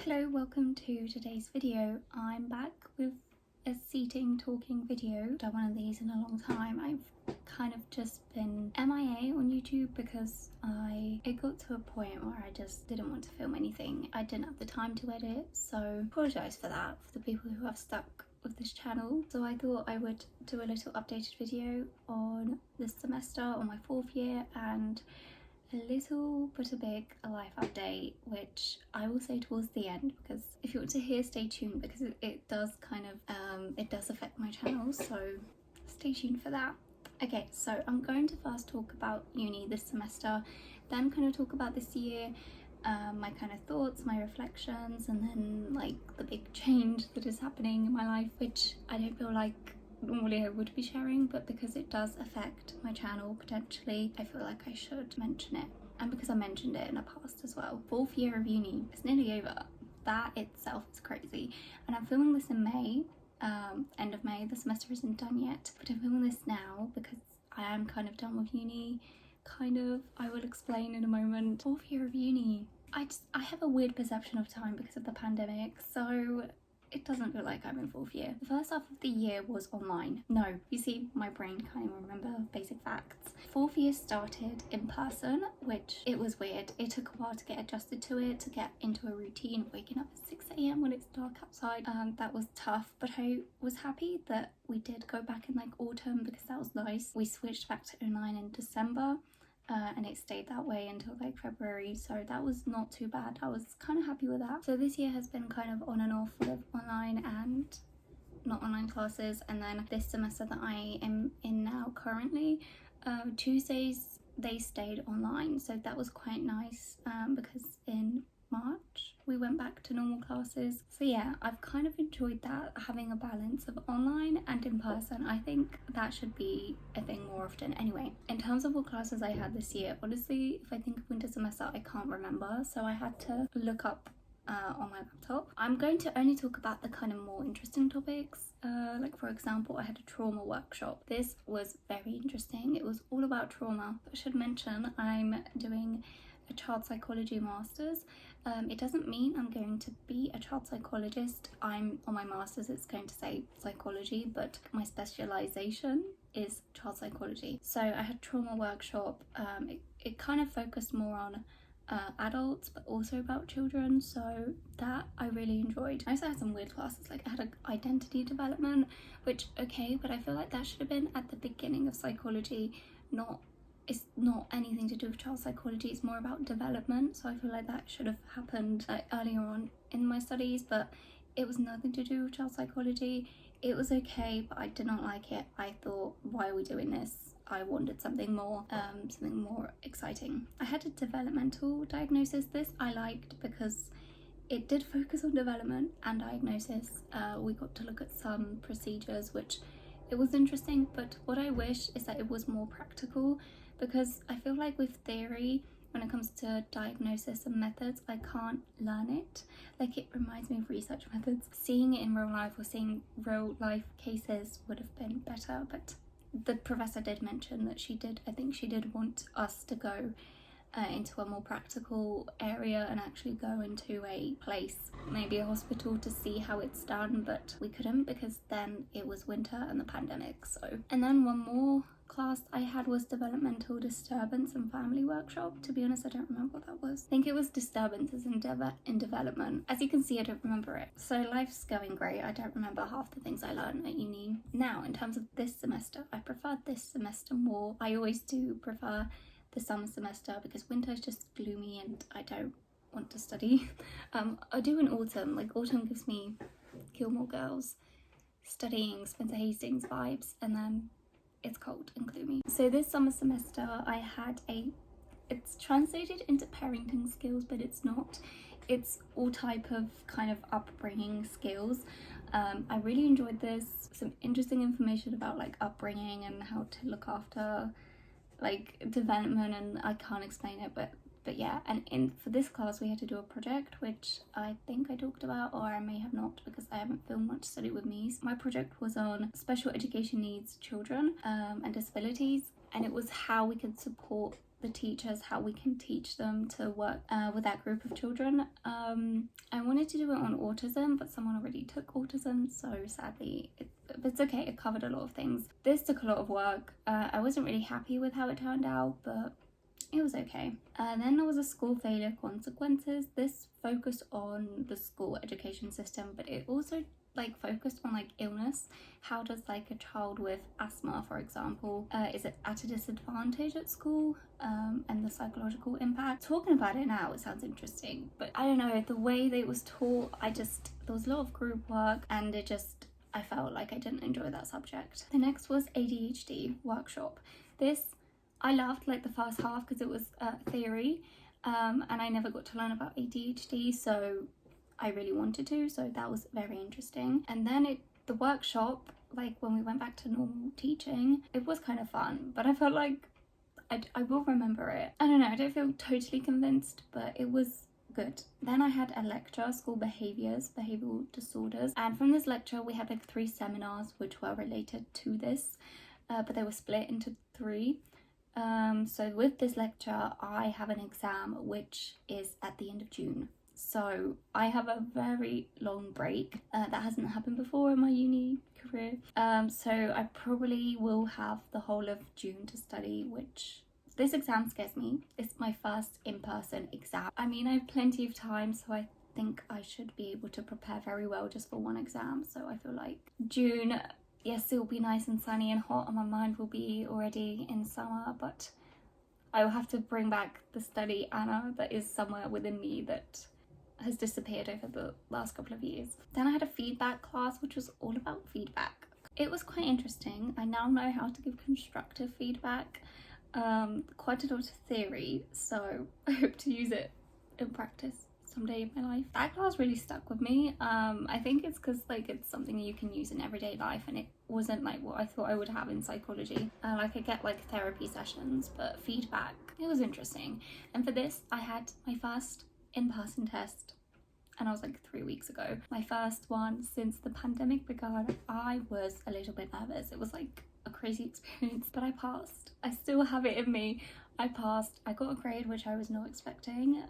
Hello, welcome to today's video. I'm back with a seating talking video. I've done one of these in a long time. I've kind of just been MIA on YouTube because it got to a point where I just didn't want to film anything. I didn't have the time to edit, so apologise for that for the people who have stuck with this channel. So I thought I would do a little updated video on this semester, on my fourth year, and a little but a big life update, which I will say towards the end, because if you want to hear, stay tuned, because it does kind of it does affect my channel, so stay tuned for that. Okay, so I'm going to first talk about uni this semester, then kind of talk about this year, my kind of thoughts, my reflections, and then like the big change that is happening in my life, which I don't feel like normally I would be sharing, but because it does affect my channel potentially, I feel like I should mention it, and because I mentioned it in the past as well. Fourth year of uni, it's nearly over. That itself is crazy, and I'm filming this in May, end of May. The semester isn't done yet, but I'm filming this now because I am kind of done with uni, kind of. I will explain in a moment. Fourth year of uni, I have a weird perception of time because of the pandemic, so it doesn't feel like I'm in fourth year. The first half of the year was online. No, you see, my brain can't even remember basic facts. Fourth year started in person, which it was weird. It took a while to get adjusted to it, to get into a routine of waking up at 6 AM when it's dark outside. That was tough, but I was happy that we did go back in like autumn because that was nice. We switched back to online in December. And it stayed that way until like February, so that was not too bad. I was kind of happy with that. So this year has been kind of on and off with online and not online classes, and then this semester that I am in now currently, Tuesdays they stayed online, so that was quite nice, because in March we went back to normal classes. So yeah, I've kind of enjoyed that, having a balance of online and in person. I think that should be a thing more often. Anyway, in terms of what classes I had this year, honestly, if I think of winter semester, I can't remember, so I had to look up on my laptop. I'm going to only talk about the kind of more interesting topics, like for example, I had a trauma workshop. This was very interesting. It was all about trauma. I should mention I'm doing a child psychology master's. It doesn't mean I'm going to be a child psychologist. I'm on my master's, it's going to say psychology, but my specialization is child psychology. So I had trauma workshop. It kind of focused more on adults, but also about children, so that I really enjoyed. I also had some weird classes, like I had an identity development, which okay, but I feel like that should have been at the beginning of psychology. It's not anything to do with child psychology, it's more about development, so I feel like that should have happened like earlier on in my studies, but it was nothing to do with child psychology. It was okay, but I did not like it. I thought, why are we doing this? I wanted something more exciting. I had a developmental diagnosis. This I liked because it did focus on development and diagnosis. We got to look at some procedures, which it was interesting, but what I wish is that it was more practical, because I feel like with theory, when it comes to diagnosis and methods, I can't learn it. Like, it reminds me of research methods. Seeing it in real life or seeing real life cases would have been better, but the professor did mention that I think she did want us to go into a more practical area and actually go into a place, maybe a hospital, to see how it's done, but we couldn't because then it was winter and the pandemic. So, and then one more class I had was developmental disturbance and family workshop. To be honest, I don't remember what that was. I think it was disturbances in development. As you can see, I don't remember it. So life's going great. I don't remember half the things I learned at uni. Now, in terms of this semester, I preferred this semester more. I always do prefer the summer semester because winter is just gloomy and I don't want to study. I do in autumn. Like, autumn gives me Gilmore Girls, studying, Spencer Hastings vibes, and then it's cold and gloomy. So this summer semester I had it's translated into parenting skills, but it's not. It's all type of kind of upbringing skills. I really enjoyed this. Some interesting information about like upbringing and how to look after like development, and I can't explain it, but yeah. And for this class we had to do a project, which I think I talked about, or I may have not because I haven't filmed much Study With Me. My project was on special education needs children and disabilities. and it was how we could support the teachers, how we can teach them to work with that group of children. I wanted to do it on autism, but someone already took autism, so sadly it's okay, it covered a lot of things. This took a lot of work. I wasn't really happy with how it turned out, but it was okay. Then there was a school failure consequences. This focused on the school education system, but it also like focused on like illness. How does like a child with asthma, for example, is it at a disadvantage at school, and the psychological impact. Talking about it now, it sounds interesting, but I don't know, the way that it was taught, there was a lot of group work, and I felt like I didn't enjoy that subject. The next was ADHD workshop. This I loved like the first half because it was theory, and I never got to learn about ADHD, so I really wanted to, so that was very interesting. And then the workshop, like when we went back to normal teaching, it was kind of fun, but I felt like I will remember it. I don't know, I don't feel totally convinced, but it was good. Then I had a lecture, school behavioural disorders, and from this lecture we had like 3 seminars which were related to this, but they were split into 3. So with this lecture I have an exam which is at the end of June, so I have a very long break. That hasn't happened before in my uni career, so I probably will have the whole of June to study, which this exam scares me. It's my first in-person exam. I mean, I have plenty of time, so I think I should be able to prepare very well just for one exam. So I feel like June, yes, it will be nice and sunny and hot and my mind will be already in summer, but I will have to bring back the study Anna that is somewhere within me that has disappeared over the last couple of years. Then I had a feedback class which was all about feedback. It was quite interesting. I now know how to give constructive feedback. Quite a lot of theory, so I hope to use it in practice someday in my life. That class really stuck with me. I think it's because like it's something you can use in everyday life, and it wasn't like what I thought I would have in psychology. Like I get like therapy sessions, but feedback, it was interesting. And for this I had my first in-person test, and I was like 3 weeks ago. My first one since the pandemic began. I was a little bit nervous. It was like a crazy experience, but I passed. I still have it in me. I passed. I got a grade which I was not expecting.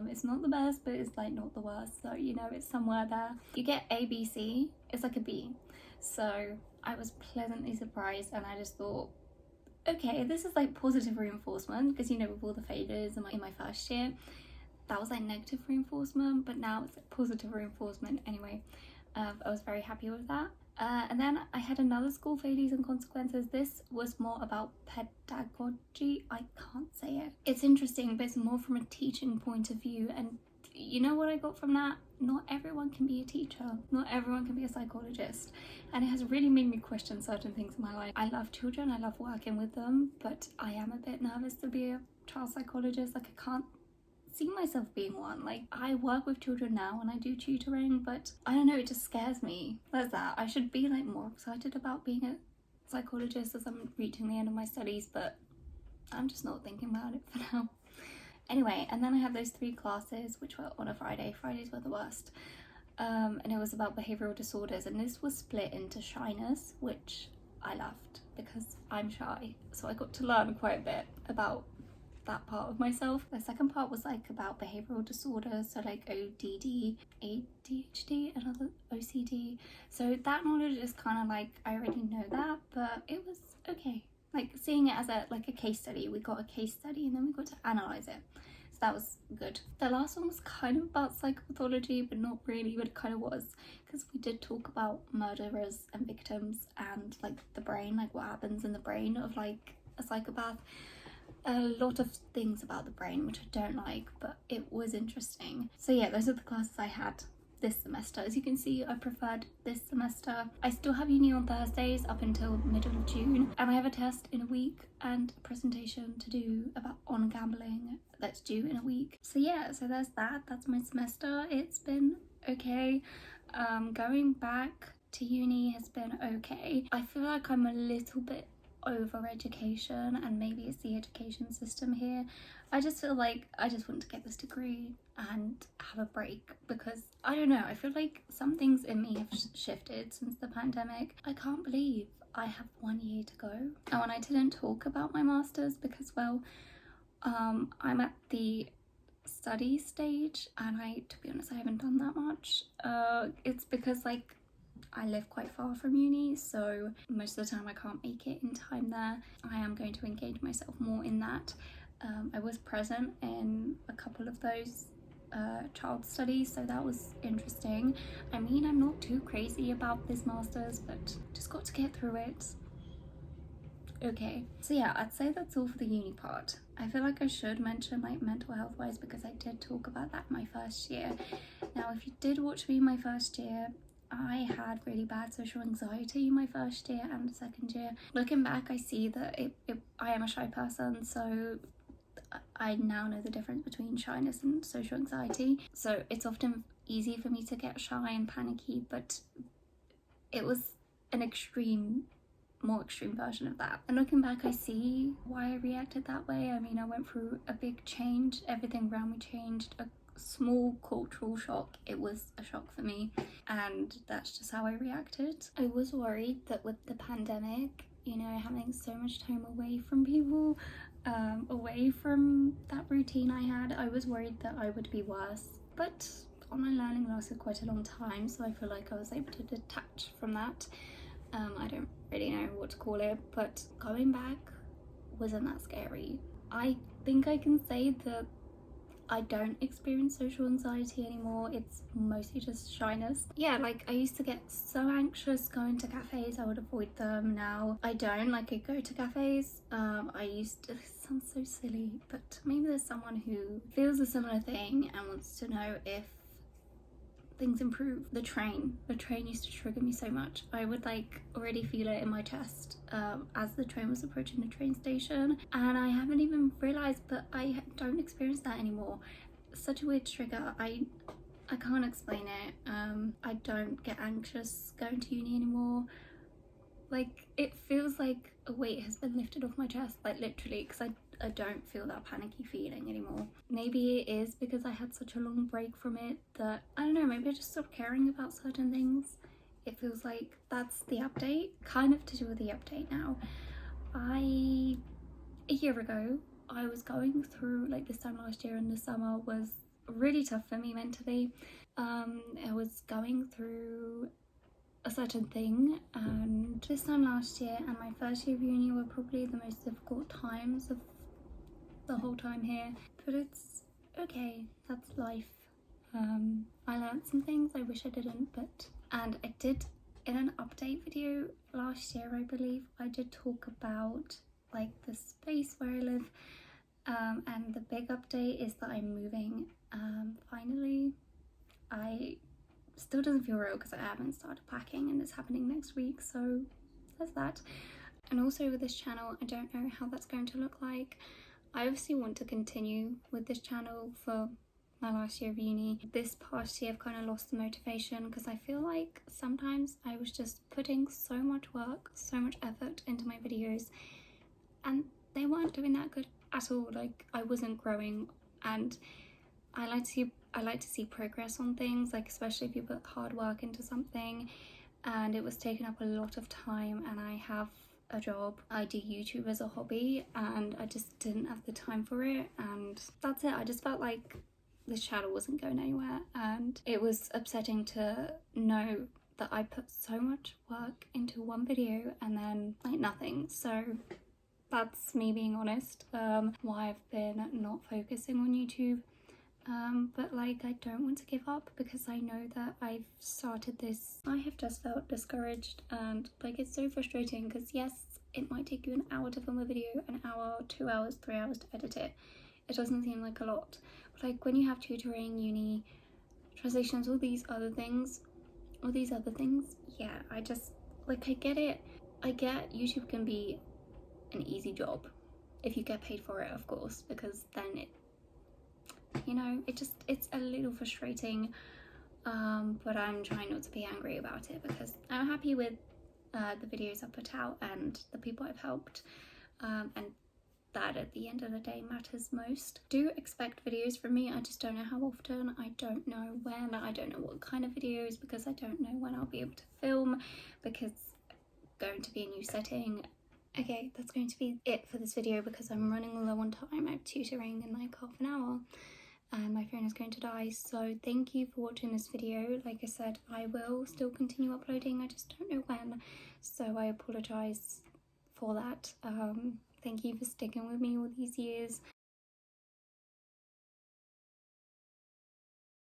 It's not the best, but it's like not the worst, so you know, it's somewhere there. You get A, B, C, it's like a B. So I was pleasantly surprised, and I just thought, okay, this is like positive reinforcement, because you know, with all the failures in my first year, that was like negative reinforcement, but now it's like positive reinforcement. Anyway, I was very happy with that. And then I had another school failures and consequences. This was more about pedagogy. I can't say it. It's interesting, but it's more from a teaching point of view. And you know what I got from that? Not everyone can be a teacher. Not everyone can be a psychologist. And it has really made me question certain things in my life. I love children. I love working with them, but I am a bit nervous to be a child psychologist. Like I can't see myself being one. Like I work with children now and I do tutoring, but I don't know, it just scares me. There's that. I should be like more excited about being a psychologist as I'm reaching the end of my studies, but I'm just not thinking about it for now. Anyway, and then I have those 3 classes which were on a Friday. Fridays were the worst. And it was about behavioural disorders, and this was split into shyness, which I loved because I'm shy, so I got to learn quite a bit about that part of myself. The second part was like about behavioural disorders, so like ODD, ADHD and other OCD. So that knowledge is kind of like, I already know that, but it was okay. Like seeing it as a case study. We got a case study and then we got to analyse it. So that was good. The last one was kind of about psychopathology, but not really, but it kind of was, because we did talk about murderers and victims and like the brain, like what happens in the brain of like a psychopath. A lot of things about the brain which I don't like, but it was interesting. So yeah, those are the classes I had this semester. As you can see, I preferred this semester. I still have uni on Thursdays up until middle of June, and I have a test in a week and a presentation to do on gambling that's due in a week. So yeah, so there's that. That's my semester. It's been okay. Going back to uni has been okay. I feel like I'm a little bit over education, and maybe it's the education system here. I just feel like I just want to get this degree and have a break, because I don't know, I feel like some things in me have shifted since the pandemic. I can't believe I have 1 year to go. Oh, and I didn't talk about my masters because, well, I'm at the study stage, and to be honest, I haven't done that much. It's because like I live quite far from uni, so most of the time I can't make it in time there. I am going to engage myself more in that. I was present in a couple of those child studies, so that was interesting. I mean, I'm not too crazy about this masters, but just got to get through it. Okay, so yeah, I'd say that's all for the uni part. I feel like I should mention like mental health wise, because I did talk about that in my first year. Now, if you did watch me in my first year, I had really bad social anxiety in my first year and second year. Looking back, I see that I am a shy person, so I now know the difference between shyness and social anxiety. So it's often easy for me to get shy and panicky, but it was an more extreme version of that. And looking back, I see why I reacted that way. I mean, I went through a big change. Everything around me changed. A small cultural shock. It was a shock for me, and that's just how I reacted. I was worried that with the pandemic, you know, having so much time away from people, away from that routine I had, I was worried that I would be worse. But online learning lasted quite a long time, so I feel like I was able to detach from that. I don't really know what to call it, but going back wasn't that scary. I think I can say that I don't experience social anxiety anymore. It's mostly just shyness. Yeah, like I used to get so anxious going to cafes, I would avoid them. Now I don't. Like, I go to cafes. I used to, this sounds so silly, but maybe there's someone who feels a similar thing and wants to know if things improve. The train used to trigger me so much. I would like already feel it in my chest as the train was approaching the train station, and I haven't even realized, but I don't experience that anymore. Such a weird trigger. I can't explain it. I don't get anxious going to uni anymore. Like, it feels like a weight has been lifted off my chest, like literally, because I don't feel that panicky feeling anymore. Maybe it is because I had such a long break from it that, I don't know, maybe I just stopped caring about certain things. It feels like that's the update, kind of to do with the update now. A year ago, I was going through, like this time last year in the summer was really tough for me mentally. I was going through a certain thing, and this time last year and my first year of uni were probably the most difficult times of the whole time here, but it's okay, that's life. I learned some things I wish I didn't, and I did in an update video last year, I believe, I did talk about like the space where I live, and the big update is that I'm moving finally. I still doesn't feel real because I haven't started packing, and it's happening next week, so there's that. And also with this channel, I don't know how that's going to look like. I obviously want to continue with this channel for my last year of uni. This past year I've kind of lost the motivation because I feel like sometimes I was just putting so much work, so much effort into my videos, and they weren't doing that good at all. Like, I wasn't growing, and I like to see progress on things, like especially if you put hard work into something, and it was taking up a lot of time, and I have a job. I do YouTube as a hobby, and I just didn't have the time for it, and that's it. I just felt like this channel wasn't going anywhere, and it was upsetting to know that I put so much work into one video and then like nothing. So that's me being honest, why I've been not focusing on YouTube. But like, I don't want to give up because I know that I've started this. I have just felt discouraged, and like it's so frustrating because yes, it might take you an hour to film a video, an hour, 2 hours, 3 hours to edit it. It doesn't seem like a lot, but like when you have tutoring, uni, translations, all these other things, yeah, I just like, I get it. I get YouTube can be an easy job if you get paid for it, of course, because then it, you know, it's a little frustrating, but I'm trying not to be angry about it because I'm happy with the videos I put out and the people I've helped, and that at the end of the day matters most. Do expect videos from me, I just don't know how often, I don't know when, I don't know what kind of videos, because I don't know when I'll be able to film, because going to be a new setting. Okay, that's going to be it for this video because I'm running low on time. I have tutoring in like half an hour and my phone is going to die. So thank you for watching this video. Like I said, I will still continue uploading, I just don't know when, so I apologise for that. Thank you for sticking with me all these years.